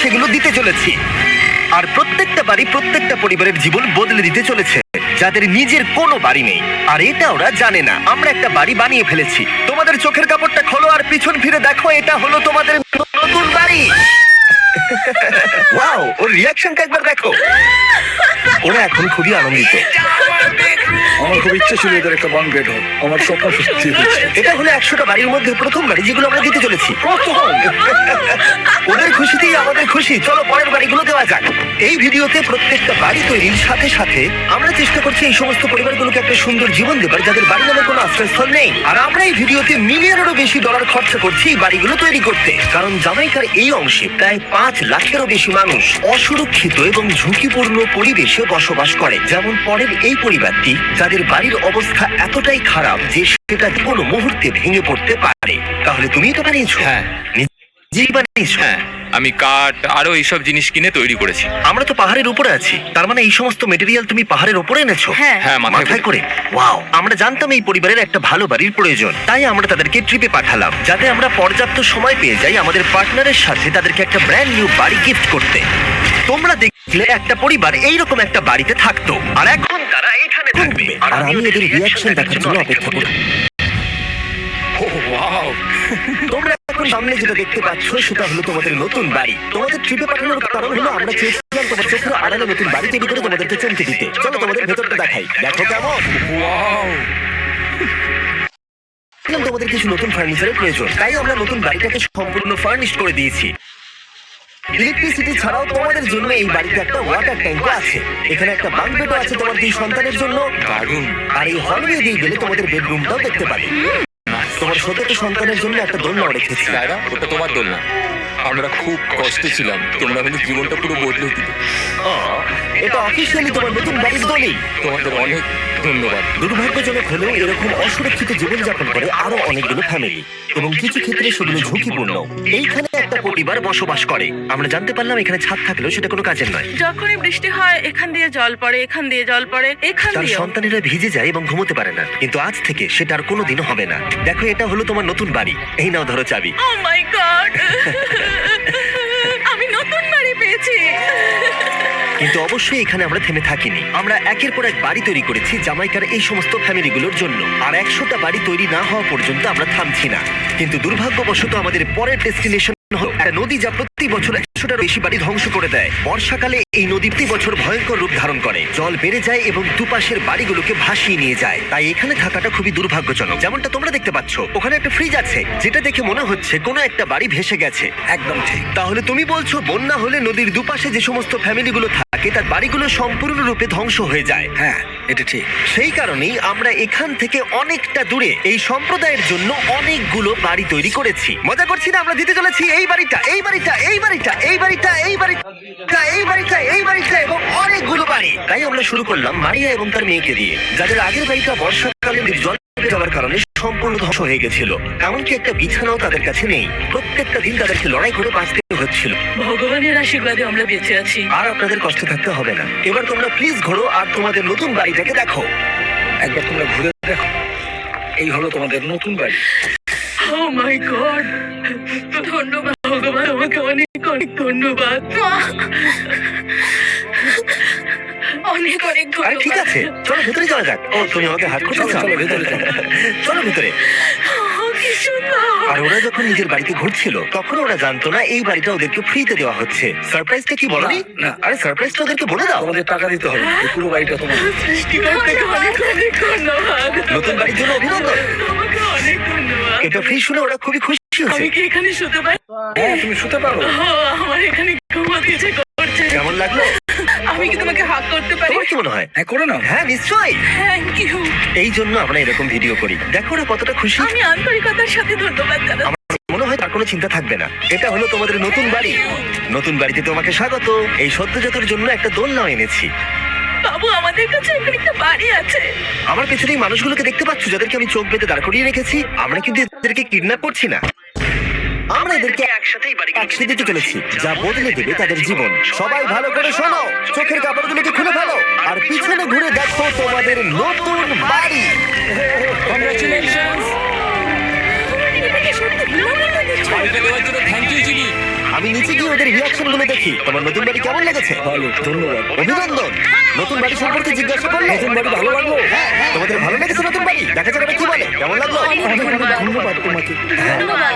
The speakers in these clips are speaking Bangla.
সেগুলো দিতে চলেছি। আর প্রত্যেকটা বাড়ি প্রত্যেকটা পরিবারের জীবন বদলে দিতে চলেছে, যাদের নিজের কোনো বাড়ি নেই। আর এটা ওরা জানে না। আমরা একটা বাড়ি বানিয়ে ফেলেছি। তোমাদের চোখের কাপড়টা খোলো আর পিছন ফিরে দেখো, এটা হলো তোমাদের নতুন বাড়ি। ওয়াও, ওর রিয়াকশনটা একবার দেখো। ওরা এখন খুবই আনন্দিত। আমার খুব ইচ্ছে ছিল এদের একটা বাং বেড হোক, আমার স্বপ্ন সত্যি হয়েছে। এটা হলো 100টা বাড়ির মধ্যে প্রথম বাড়ি যেগুলো আমরা দিতে চলেছি। ওদের খুশিতেই আমাদের খুশি। চলো পরের বাড়িগুলো দেওয়া যাক। এই ভিডিওতে প্রত্যেকটা বাড়ি তৈরির সাথে সাথে আমরা চেষ্টা করছি এই সমস্ত পরিবারগুলোকে একটা সুন্দর জীবন দেবার যাদের বাড়ি নামে কোনো আশ্রয়স্থল নেই। আর আমরা এই ভিডিওতে মিলিয়নেরও বেশি ডলার খরচা করছি এই বাড়িগুলো তৈরি করতে, কারণ জামাইকার এই অংশে প্রায় 5 লাখেরও বেশি মানুষ অসুরক্ষিত এবং ঝুঁকিপূর্ণ পরিবেশে বসবাস করে। যেমন পরের এই পরিবারটি, যাদের বাড়ির অবস্থা এতটাই খারাপ যে সেটা কোনো মুহূর্তে ভেঙে পড়তে পারে। তাহলে তুমি এটা বানিয়েছো? হ্যাঁ, নিজেই বানিয়েছো? হ্যাঁ, আমি কাঠ আরো এইসব জিনিস কিনে তৈরি করেছি। আমরা তো পাহাড়ের উপরে আছি, তার মানে এই সমস্ত মেটেরিয়াল তুমি পাহাড়ের উপরে এনেছো? হ্যাঁ। হ্যাঁ, মাথায় করে। ওয়াও, আমরা জানতাম এই পরিবারের একটা ভালো বাড়ির প্রয়োজন, তাই আমরা তাদেরকে ট্রিপে পাঠালাম যাতে আমরা পর্যাপ্ত সময় পেয়ে যাই আমাদের পার্টনারের সাথে তাদেরকে একটা ব্র্যান্ড নিউ বাড়ি গিফট করতে। তোমরা দেখলে একটা পরিবার এইরকম একটা বাড়িতে থাকতো, আর এখন তারা এখানে থাকবে। আর আমি ওদের রিঅ্যাকশন দেখার জন্য অপেক্ষা করি। তোমরা এখন সামনে যেটা দেখতে পাচ্ছ সেটা হলো তোমাদের নতুন বাড়ি। তোমাদের ট্রিপে পাঠানোর কারণ হলো আমরা চেয়েছিলাম তোমার চোখের আড়ালে নতুন বাড়ি তৈরি করে তোমাদেরকে চমকে দিতে। চলো তোমাদের ভেতরটা দেখাই, দেখো কেমন। তোমাদের কিছু নতুন ফার্নিচারের প্রয়োজন, তাই আমরা নতুন বাড়িটাকে সম্পূর্ণ ফার্নিশ করে দিয়েছি। ইলেকট্রিসিটি ছাড়াও তোমাদের জন্য এই বাড়িতে একটা ওয়াটার ট্যাঙ্কও আছে। এখানে একটা বাঙ্ক বেডও আছে তোমার 2 সন্তানের জন্য। দারুণ। আর এই হলওয়ে দিয়ে গেলে তোমাদের বেডরুমটাও দেখতে পাবে। তোমার 17 সন্তানের জন্য একটা দোলনাও রেখেছি। দাদা, ওটা তোমার দোল না। আমরা খুব কষ্টে ছিলাম, তোমরা কিন্তু জীবনটা পুরো বদলে দিতে। এটা অফিসিয়ালি তোমার নতুন বাড়ির দলিল। তোমাদের অনেক ধন্যবাদ। দুর্ভাগ্যজনক হলেও এরকম অসুরক্ষিত জীবনযাপন করে আরো অনেকগুলো ফ্যামিলি, এবং কিছু ক্ষেত্রে সেগুলো ঝুঁকিপূর্ণ। এইখানে একটা পরিবার বসবাস করে। আমরা জানতে পারলাম এখানে ছাদ থাকলেও সেটা কোনো কাজের নয়। যখনই বৃষ্টি হয় এখান দিয়ে জল পড়ে, এখান দিয়ে জল পড়ে, এখান তার দিয়ে। সন্তানেরা ভিজে যায় এবং ঘুমোতে পারে না, কিন্তু আজ থেকে সেটা আর কোনোদিনও হবে না। দেখো, এটা হলো তোমার নতুন বাড়ি। এই নাও, ধরো চাবি। ও মাই গড, আমি নতুন বাড়ি পেয়েছি। কিন্তু অবশ্যই এখানে আমরা থেমে থাকিনি। আমরা একের পর এক বাড়ি তৈরি করেছি জামাইকার এই সমস্ত ফ্যামিলিগুলোর জন্য। আর 100টা বাড়ি তৈরি না হওয়া পর্যন্ত আমরা থামছি না। কিন্তু দুর্ভাগ্যবশত আমাদের পরের ডেস্টিনেশন হলো একটা নদী যা প্রতি বছর 100টার বেশি বাড়ি ধ্বংস করে দেয়। বর্ষাকালে এই নদী প্রতি বছর ভয়ঙ্কর রূপ ধারণ করে, জল বেড়ে যায় এবং দুপাশের বাড়িগুলোকে ভাসিয়ে নিয়ে যায়। তাই এখানে থাকাটা খুবই দুর্ভাগ্যজনক। যেমনটা তোমরা দেখতে পাচ্ছ, ওখানে একটা ফ্রিজ আছে যেটা দেখে মনে হচ্ছে কোনো একটা বাড়ি ভেসে গেছে। একদম ঠিক। তাহলে তুমি বলছো বন্যা হলে নদীর দুপাশে যে সমস্ত ফ্যামিলিগুলো থাকে তার বাড়িগুলো সম্পূর্ণরূপে ধ্বংস হয়ে যায়। হ্যাঁ, এটা ঠিক। সেই কারণেই আমরা এখান থেকে অনেকটা দূরে এই সম্প্রদায়ের জন্য অনেকগুলো বাড়ি তৈরি করেছি। মজা করছি না? আমরা দিতে চলেছি এই বাড়িটা, এই বাড়িটা, এই বাড়িটা, এই বাড়িটা, এই বাড়িটা, এই বাড়িটা, এই বাড়িটা এবং অনেকগুলো বাড়ি। তাই আমরা শুরু করলাম মারিয়া এবং তার মেয়েকে দিয়ে, যাদের আগের বাড়িটা বর্ষাকালে জল যাওয়ার কারণে সম্পূর্ণ ধ্বংস হয়ে গেছিল। এমনকি একটা বিছানাও তাদের কাছে নেই। প্রত্যেকটা দিন তাদেরকে লড়াই করে বাঁচতে হচ্ছিল। ভগবানের আশীর্বাদে আমরা বেঁচে আছি। আর আপনাদের কষ্ট থাকতে হবে না। এবার তোমরা প্লিজ ঘোরো আর তোমাদের নতুন বাড়িটাকে দেখো। একবার তোমরা ঘুরে দেখো, এই হলো তোমাদের নতুন বাড়ি। ও মাই গড, ধন্যবাদ ভগবান, আমাকে অনেক অনেক ধন্যবাদ। অনেক অনেক আরে ঠিক ধন্যবাদ। আছে, চলো ভেতরে যাওয়া যাক। ও, তুমি আমাকে হাত করতে চাও? চলো ভেতরে চলো। চলো ভেতরে। ও, কি সুন্দর। আর ওরা যখন নিজের বাড়িতে ঘুরছিল তখন ওরা জানতো না এই বাড়িটা ওদেরকে ফ্রিতে দেওয়া হচ্ছে। সারপ্রাইজটা কি বলনি? না। আরে সারপ্রাইজটা ওদেরকে বলে দাও। তোমাদের টাকা দিতে হবে, এই পুরো বাড়িটা তোমার। সৃষ্টিকর্তাকে অনেক অনেক ধন্যবাদ। নতুন বাড়ির জন্য অভিনন্দন। তোমাকে অনেক ধন্যবাদ। এটা ফ্রি শুনে ওরা খুবই খুশি হয়েছে। আমি কি এখানে শুতে পারি? হ্যাঁ, তুমি শুতে পারো। ও, আমার এখানে ঘুমাতে ইচ্ছে করছে। কেমন লাগলো? আমি কি তোমাকে হাত করতে পারি? তোমার কি মনে হয়? হ্যাঁ, করে নাও। হ্যাঁ, নিশ্চয়ই। Thank you. এই জন্য আমরা এরকম ভিডিও করি। দেখো ওরা কতটা খুশি। আমি আন্তরিকতার সাথে ধন্যবাদ জানাচ্ছি। আমার মনে হয় তার কোনো চিন্তা থাকবে না। এটা হলো তোমাদের নতুন বাড়ি। নতুন বাড়িতে তোমাকে স্বাগত। এই সদ্যজাতর জন্য একটা দোলনাও এনেছি। বাবু, আমাদের কাছে এখানে একটা বাড়ি আছে। আমার পেছনে এই মানুষগুলোকে দেখতে পাচ্ছ যাদেরকে আমি চোখ বেঁধে দাঁড় করিয়ে রেখেছি? আমরা কিন্তু এদেরকে কিডন্যাপ করছি না। আমরা এদেরকে একসাথে দিতে চলেছি যা বদলে দেবে তাদের জীবন। সবাই ভালো করে শোনো, চোখের কাপড়গুলোকে খুলে ফেলো আর পিছনে ঘুরে দেখো তোমাদের নতুন বাড়ি। কংগ্রাচুলেশনস। বাড়িটা দেওয়ার জন্য থ্যাংক ইউ জিমি। আমি নিচে গিয়ে ওদের রিয়াকশন গুলো দেখি। তোমার নতুন বাড়ি কেমন লেগেছে? ভালো, ধন্যবাদ। অভিনন্দন। নতুন বাড়ি সম্পর্কে জিজ্ঞাসা করলে? নতুন বাড়ি ভালো লাগলো? তোমাদের ভালো লেগেছে নতুন বাড়ি? দেখা যাক ওরা কি বলে। কেমন লাগলো? অনেক ধন্যবাদ তোমাকে।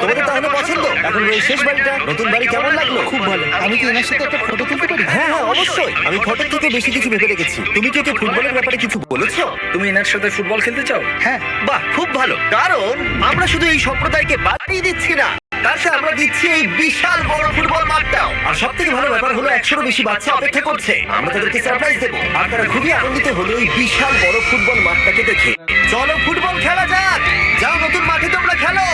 তোমাদের তাহলে পছন্দ? এখন ওই শেষ বাড়িটা, নতুন বাড়ি কেমন লাগলো? খুব ভালো। আমি কি এনার সাথে একটা ফটো তুলতে পারি? হ্যাঁ হ্যাঁ অবশ্যই। আমি ফটোর থেকে বেশি কিছু ভেবে রেখেছি। তুমি কি ওকে ফুটবলের ব্যাপারে কিছু বলেছো? তুমি এনার সাথে ফুটবল খেলতে চাও? হ্যাঁ। বাহ, খুব ভালো। কারণ আমরা শুধু এই সম্প্রদায়কে বাড়ি দিচ্ছি না, তার সাথে আমরা দিচ্ছি এই বিশাল বড় ফুটবল মাঠটাও। আর সব থেকে ভালো ব্যাপার হলো 100-এরও বেশি বাচ্চা অপেক্ষা করছে। আমরা তাদেরকে সারপ্রাইজ দেবো, আর তারা খুবই আনন্দিত হলো এই বিশাল বড় ফুটবল মাঠটাকে দেখে। চলো ফুটবল খেলা যাক। যাও নতুন মাঠে তোমরা খেলো,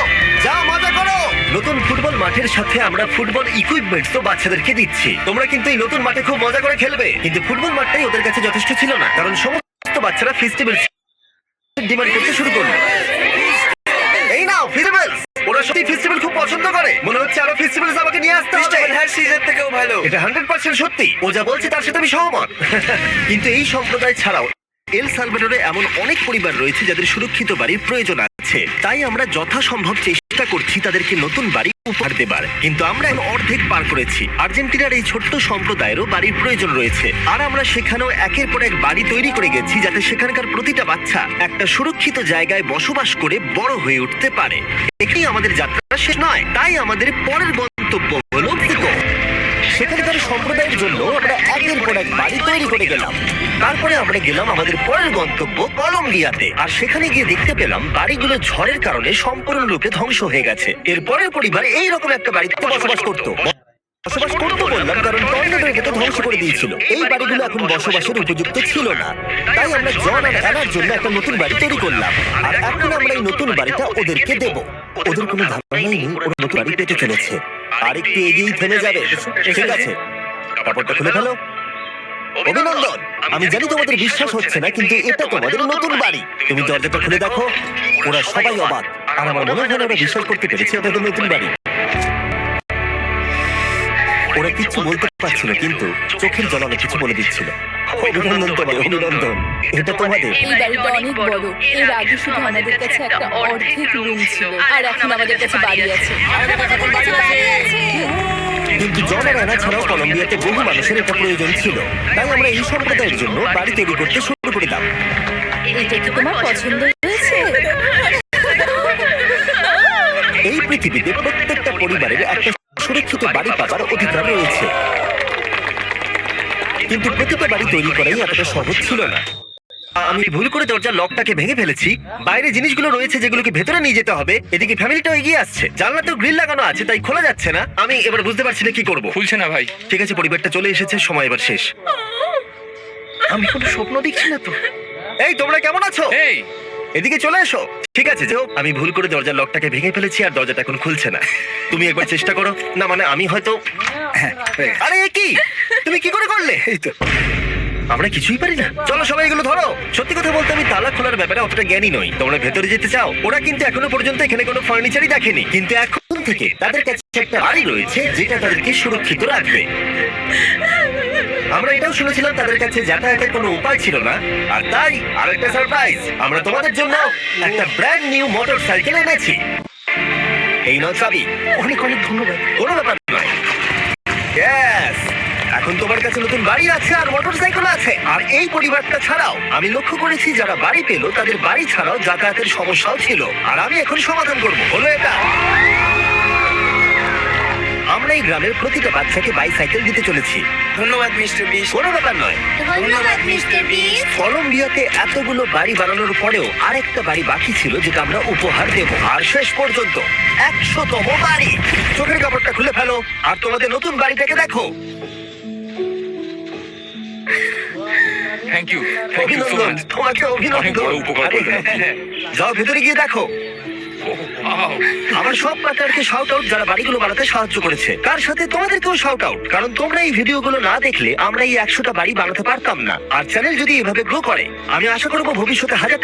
যাও মজা করো। নতুন ফুটবল মাঠের সাথে আমরা ফুটবল ইকুইপমেন্টস তো বাচ্চাদেরকে দিচ্ছি। তোমরা কিন্তু এই নতুন মাঠে খুব মজা করে খেলবে। কিন্তু ফুটবল মাঠটাই ওদের কাছে যথেষ্ট ছিল না, কারণ সমস্ত বাচ্চারা ফেস্টিভ্যাল ডিমান্ড করতে শুরু করলো। এই নাও ফেস্টিভ্যালস। ওরা সত্যি ফেস্টিভ্যাল খুব পছন্দ করে। মনে হচ্ছে আরো ফেস্টিভ্যালস আমাকে নিয়ে আসতে হবে। হ্যাঁ, সিজন থেকেও ভালো। এটা 100% সত্যি। ও যা বলছে তার সাথে আমি সহমত। কিন্তু এই সম্প্রদায় ছাড়াও এল সালভাডোরে এমন অনেক পরিবার রয়েছে যাদের সুরক্ষিত বাড়ির প্রয়োজন আছে। তাই আমরা যথাসম্ভব চেষ্টা করছি তাদেরকে নতুন বাড়ি উপহার দেবার। কিন্তু আমরা এখন অর্ধেক পার করেছি। আর্জেন্টিনার এই ছোট্ট সম্প্রদায়েরও বাড়ির প্রয়োজন রয়েছে, আর আমরা সেখানেও একের পর এক বাড়ি তৈরি করে গেছি যাতে সেখানকার প্রতিটা বাচ্চা একটা সুরক্ষিত জায়গায় বসবাস করে বড় হয়ে উঠতে পারে। এটাই আমাদের যাত্রা শেষ নয়, তাই আমাদের পরের গন্তব্য হলো মেক্সিকো। সেখানকার সম্প্রদায়ের জন্য আমরা একের পর এক বাড়ি তৈরি করে গেলাম। তারপরে আমরা গেলাম আমাদের পরের গন্তব্য কলম্বিয়াতে, আর সেখানে গিয়ে দেখতে পেলাম বাড়িগুলো ঝড়ের কারণে সম্পূর্ণরূপে ধ্বংস হয়ে গেছে। এরপরের পরিবার এইরকম একটা বাড়িতে বসবাস করতো বললাম কারণ টর্নেডো এটাকে ধ্বংস করে দিয়েছিল। এই বাড়িগুলো এখন বসবাসের উপযুক্ত ছিল না, তাই আমরা জন আর অ্যানার জন্য একটা নতুন বাড়ি তৈরি করলাম। আর এখন আমরা এই নতুন বাড়িটা ওদেরকে দেব। ওদের কোনো ধারণাই নেই ওরা নতুন বাড়ি পেতে চলেছে। আর একটু এগিয়েই থেমে যাবে। ঠিক আছে, কাপড়টা খুলে ফেলো। অভিনন্দন। আমি জানি তোমাদের বিশ্বাস হচ্ছে না, কিন্তু এটা তোমাদের নতুন বাড়ি। তুমি দরজাটা খুলে দেখো। ওরা সবাই অবাক, আর আমার মনে হয় না ওরা বিশ্বাস করতে পেরেছে এটা ওদের নতুন বাড়ি। ওরা কিচ্ছু বলতে পারছিল, কিন্তু চোখের জল অনেক কিছু বলে দিচ্ছিল। অভিনন্দন তোমায়, অভিনন্দন। এটা তোমাদের। এই বাড়িটা অনেক বড়। এর আগে শুধু আমাদের কাছে একটা অর্ধেক রুম ছিল, আর এখন আমাদের কাছে বাড়ি আছে। কিন্তু জন আর অ্যানা ছাড়াও কলম্বিয়াতে বহু মানুষের এটা প্রয়োজন ছিল, তাই আমরা এই সম্প্রদায়ের জন্য বাড়ি তৈরি করতে শুরু করে দিলাম। এটা কি তোমার পছন্দ হয়েছে? এই পৃথিবীতে প্রত্যেকটা পরিবারের একটা সুরক্ষিত বাড়ি পাবার অধিকার রয়েছে, কিন্তু প্রতিটা বাড়ি তৈরি করাই এতটা সহজ ছিল না। আমি ভুল করে দরজার লকটাকে ভেঙে ফেলেছি। বাইরে জিনিসগুলো রয়েছে যেগুলোকে ভেতরে নিয়ে যেতে হবে। এদিকে ফ্যামিলিটাও এগিয়ে আসছে। জানলাতেও গ্রিল লাগানো আছে, তাই খোলা যাচ্ছে না। আমি এবার বুঝতে পারছি না কি করব। খুলছে না ভাই। ঠিক আছে, পরিবারটা চলে এসেছে, সময় এবার শেষ। আমি কোনো স্বপ্ন দেখছি না তো। এই তোমরা কেমন আছো? এই এদিকে চলে এসো। ঠিক আছে, যাও। আমি ভুল করে দরজার লকটাকে ভেঙে ফেলেছি, আর দরজাটা এখন খুলছে না। তুমি একবার চেষ্টা করো। না মানে আমি হয়তো। হ্যাঁ, হয়ে গেছে। আরে এ কি? তুমি কি করে করলে? এই তো। আমরা কিছুই পারি না। চলো সবাই এগুলো ধরো। সত্যি কথা বলতে আমি তালা খোলার ব্যাপারে অতটা জ্ঞানী নই। তোমরা ভেতরে যেতে চাও? ওরা কিন্তু এখনো পর্যন্ত এখানে কোনো ফার্নিচারই দেখেনি, কিন্তু এখন থেকে তাদের কাছে একটা বাড়ি রয়েছে যেটা তাদেরকে সুরক্ষিত রাখবে। আমরা এটাও শুনেছিলাম তাদের কাছে যাতায়াতের কোনো উপায় ছিল না, আর তাই আরেকটা সারপ্রাইজ। আমরা তোমাদের জন্য একটা ব্র্যান্ড নিউ মোটরসাইকেল এনেছি। এই নাও চাবি। অনেক অনেক ধন্যবাদ। কোনো ব্যাপার নয়। Yes! এখন তোমার কাছে নতুন বাড়ি আছে আর মোটরসাইকেল আছে। আর এই পরিবারটা ছাড়াও আমি লক্ষ্য করেছি যারা বাড়ি পেলো তাদের বাড়ি ছাড়াও যাতায়াতের সমস্যাও ছিল, আর আমি এখন সমাধান করবো। হলো এটা। আমরা এই গ্রামের প্রতিটা বাচ্চাকে বাইসাইকেল দিতে চলেছি। ধন্যবাদ মিস্টার বিশ। কোনো ব্যাপার নয়। ধন্যবাদ মিস্টার বিস্ট। কলম্বিয়াতে এতগুলো বাড়ি বানানোর পরেও আরেকটা বাড়ি বাকি ছিল যেটা আমরা উপহার দেব। আর শেষ পর্যন্ত 100তম বাড়ি। চোখের কাপড়টা খুলে ফেলো আর তোমাদের নতুন বাড়িটাকে দেখো। থ্যাংক ইউ সো অভিনন্দন, মাচ। তোমাকে অনেক অভিনন্দন। বড় উপকার করলে। যাও ভেতরে গিয়ে দেখো। আমার সব পার্টনারকে শাউট আউট যারা বাড়িগুলো বানাতে সাহায্য করেছে। তার সাথে তোমাদেরকেও শাউট আউট, কারণ তোমরা এই ভিডিওগুলো না দেখলে আমরা এই 100টা বাড়ি বানাতে পারতাম না। আর চ্যানেল যদি এভাবে গ্রো করে, আমি আশা করবো ভবিষ্যতে 1000